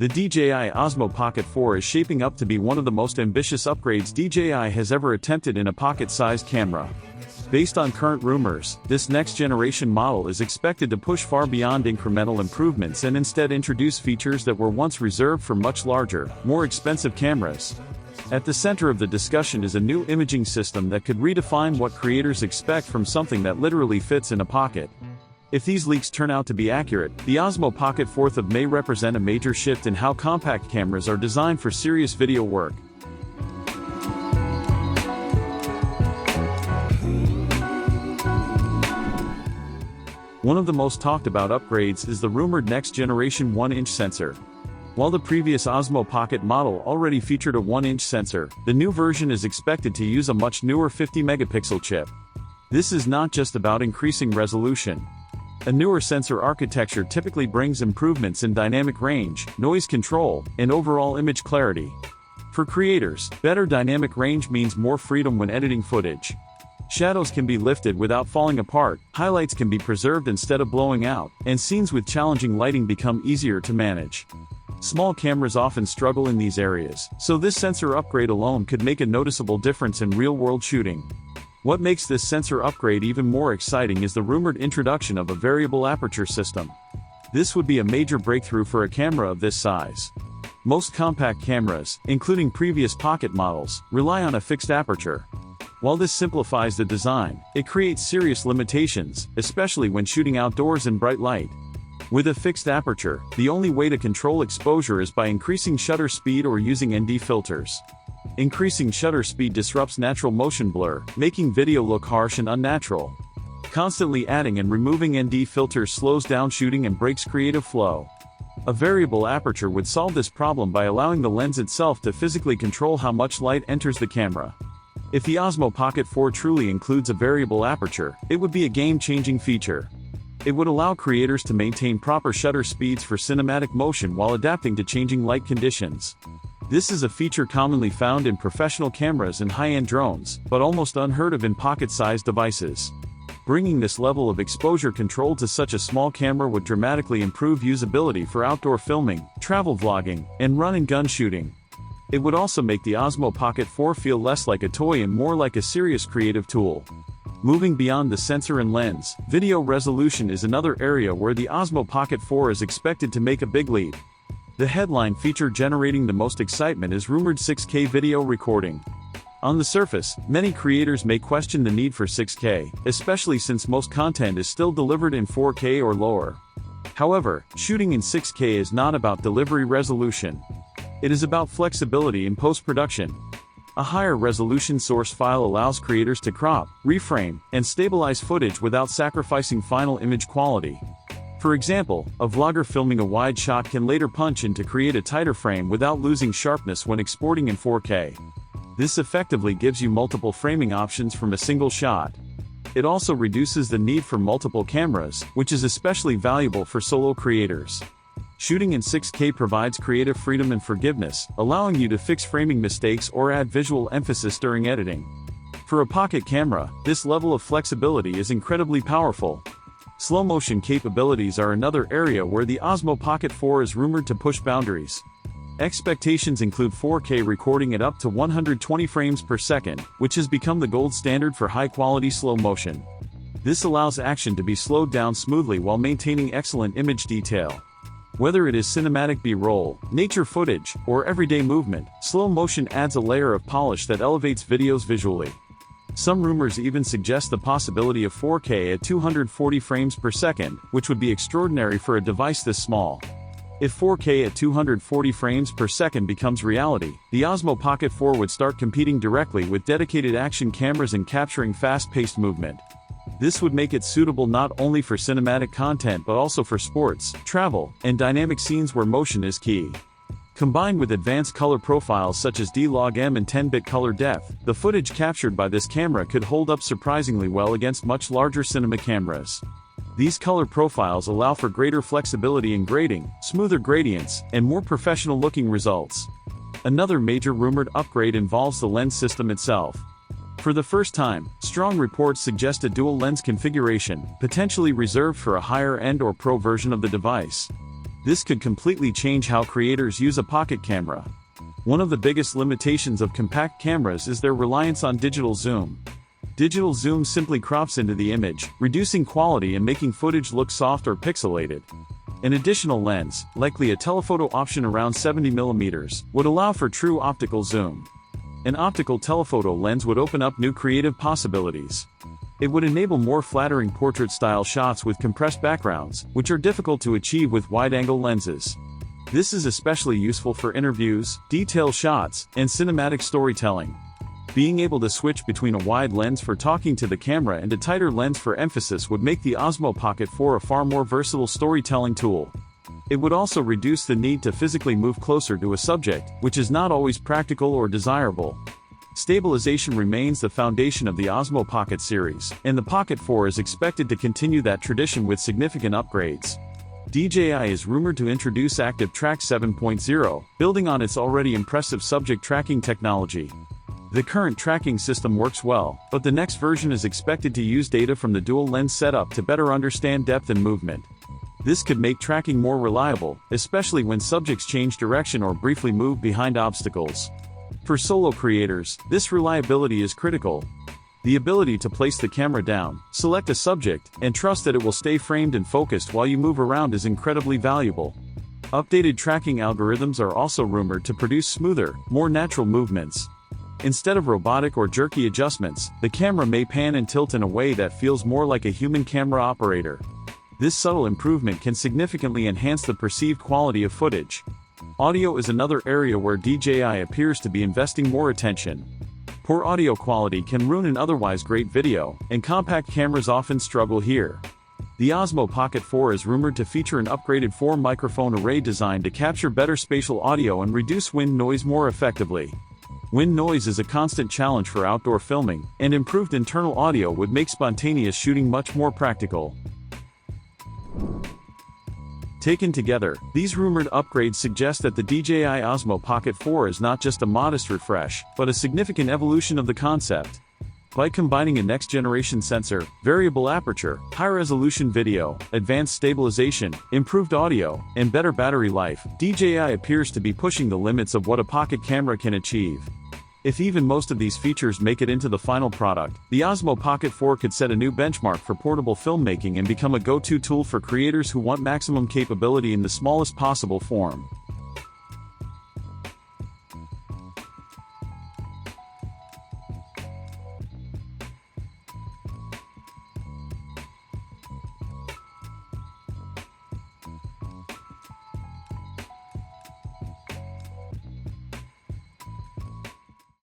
The DJI Osmo Pocket 4 is shaping up to be one of the most ambitious upgrades DJI has ever attempted in a pocket-sized camera. Based on current rumors, this next-generation model is expected to push far beyond incremental improvements and instead introduce features that were once reserved for much larger, more expensive cameras. At the center of the discussion is a new imaging system that could redefine what creators expect from something that literally fits in a pocket. If these leaks turn out to be accurate, the Osmo Pocket 4 may represent a major shift in how compact cameras are designed for serious video work. One of the most talked about upgrades is the rumored next-generation 1-inch sensor. While the previous Osmo Pocket model already featured a 1-inch sensor, the new version is expected to use a much newer 50-megapixel chip. This is not just about increasing resolution. A newer sensor architecture typically brings improvements in dynamic range, noise control, and overall image clarity. For creators, better dynamic range means more freedom when editing footage. Shadows can be lifted without falling apart, highlights can be preserved instead of blowing out, and scenes with challenging lighting become easier to manage. Small cameras often struggle in these areas, so this sensor upgrade alone could make a noticeable difference in real-world shooting. What makes this sensor upgrade even more exciting is the rumored introduction of a variable aperture system. This would be a major breakthrough for a camera of this size. Most compact cameras, including previous Pocket models, rely on a fixed aperture. While this simplifies the design, it creates serious limitations, especially when shooting outdoors in bright light. With a fixed aperture, the only way to control exposure is by increasing shutter speed or using ND filters. Increasing shutter speed disrupts natural motion blur, making video look harsh and unnatural. Constantly adding and removing ND filters slows down shooting and breaks creative flow. A variable aperture would solve this problem by allowing the lens itself to physically control how much light enters the camera. If the Osmo Pocket 4 truly includes a variable aperture, it would be a game-changing feature. It would allow creators to maintain proper shutter speeds for cinematic motion while adapting to changing light conditions. This is a feature commonly found in professional cameras and high-end drones, but almost unheard of in pocket-sized devices. Bringing this level of exposure control to such a small camera would dramatically improve usability for outdoor filming, travel vlogging, and run-and-gun shooting. It would also make the Osmo Pocket 4 feel less like a toy and more like a serious creative tool. Moving beyond the sensor and lens, video resolution is another area where the Osmo Pocket 4 is expected to make a big leap. The headline feature generating the most excitement is rumored 6K video recording. On the surface, many creators may question the need for 6K, especially since most content is still delivered in 4K or lower. However, shooting in 6K is not about delivery resolution. It is about flexibility in post-production. A higher resolution source file allows creators to crop, reframe, and stabilize footage without sacrificing final image quality. For example, a vlogger filming a wide shot can later punch in to create a tighter frame without losing sharpness when exporting in 4K. This effectively gives you multiple framing options from a single shot. It also reduces the need for multiple cameras, which is especially valuable for solo creators. Shooting in 6K provides creative freedom and forgiveness, allowing you to fix framing mistakes or add visual emphasis during editing. For a pocket camera, this level of flexibility is incredibly powerful. Slow motion capabilities are another area where the Osmo Pocket 4 is rumored to push boundaries. Expectations include 4K recording at up to 120 frames per second, which has become the gold standard for high-quality slow motion. This allows action to be slowed down smoothly while maintaining excellent image detail. Whether it is cinematic B-roll, nature footage, or everyday movement, slow motion adds a layer of polish that elevates videos visually. Some rumors even suggest the possibility of 4K at 240 frames per second, which would be extraordinary for a device this small. If 4K at 240 frames per second becomes reality, the Osmo Pocket 4 would start competing directly with dedicated action cameras and capturing fast-paced movement. This would make it suitable not only for cinematic content but also for sports, travel, and dynamic scenes where motion is key. Combined with advanced color profiles such as D-Log-M and 10-bit color depth, the footage captured by this camera could hold up surprisingly well against much larger cinema cameras. These color profiles allow for greater flexibility in grading, smoother gradients, and more professional-looking results. Another major rumored upgrade involves the lens system itself. For the first time, strong reports suggest a dual lens configuration, potentially reserved for a higher-end or pro version of the device. This could completely change how creators use a pocket camera. One of the biggest limitations of compact cameras is their reliance on digital zoom. Digital zoom simply crops into the image, reducing quality and making footage look soft or pixelated. An additional lens, likely a telephoto option around 70mm, would allow for true optical zoom. An optical telephoto lens would open up new creative possibilities. It would enable more flattering portrait-style shots with compressed backgrounds, which are difficult to achieve with wide-angle lenses. This is especially useful for interviews, detail shots, and cinematic storytelling. Being able to switch between a wide lens for talking to the camera and a tighter lens for emphasis would make the Osmo Pocket 4 a far more versatile storytelling tool. It would also reduce the need to physically move closer to a subject, which is not always practical or desirable. Stabilization remains the foundation of the Osmo Pocket series, and the Pocket 4 is expected to continue that tradition with significant upgrades. DJI is rumored to introduce Active Track 7.0, building on its already impressive subject tracking technology. The current tracking system works well, but the next version is expected to use data from the dual lens setup to better understand depth and movement. This could make tracking more reliable, especially when subjects change direction or briefly move behind obstacles. For solo creators, this reliability is critical. The ability to place the camera down, select a subject, and trust that it will stay framed and focused while you move around is incredibly valuable. Updated tracking algorithms are also rumored to produce smoother, more natural movements. Instead of robotic or jerky adjustments, the camera may pan and tilt in a way that feels more like a human camera operator. This subtle improvement can significantly enhance the perceived quality of footage. Audio is another area where DJI appears to be investing more attention. Poor audio quality can ruin an otherwise great video, and compact cameras often struggle here. The Osmo Pocket 4 is rumored to feature an upgraded 4-microphone array designed to capture better spatial audio and reduce wind noise more effectively. Wind noise is a constant challenge for outdoor filming, and improved internal audio would make spontaneous shooting much more practical. Taken together, these rumored upgrades suggest that the DJI Osmo Pocket 4 is not just a modest refresh, but a significant evolution of the concept. By combining a next-generation sensor, variable aperture, high-resolution video, advanced stabilization, improved audio, and better battery life, DJI appears to be pushing the limits of what a pocket camera can achieve. If even most of these features make it into the final product, the Osmo Pocket 4 could set a new benchmark for portable filmmaking and become a go-to tool for creators who want maximum capability in the smallest possible form.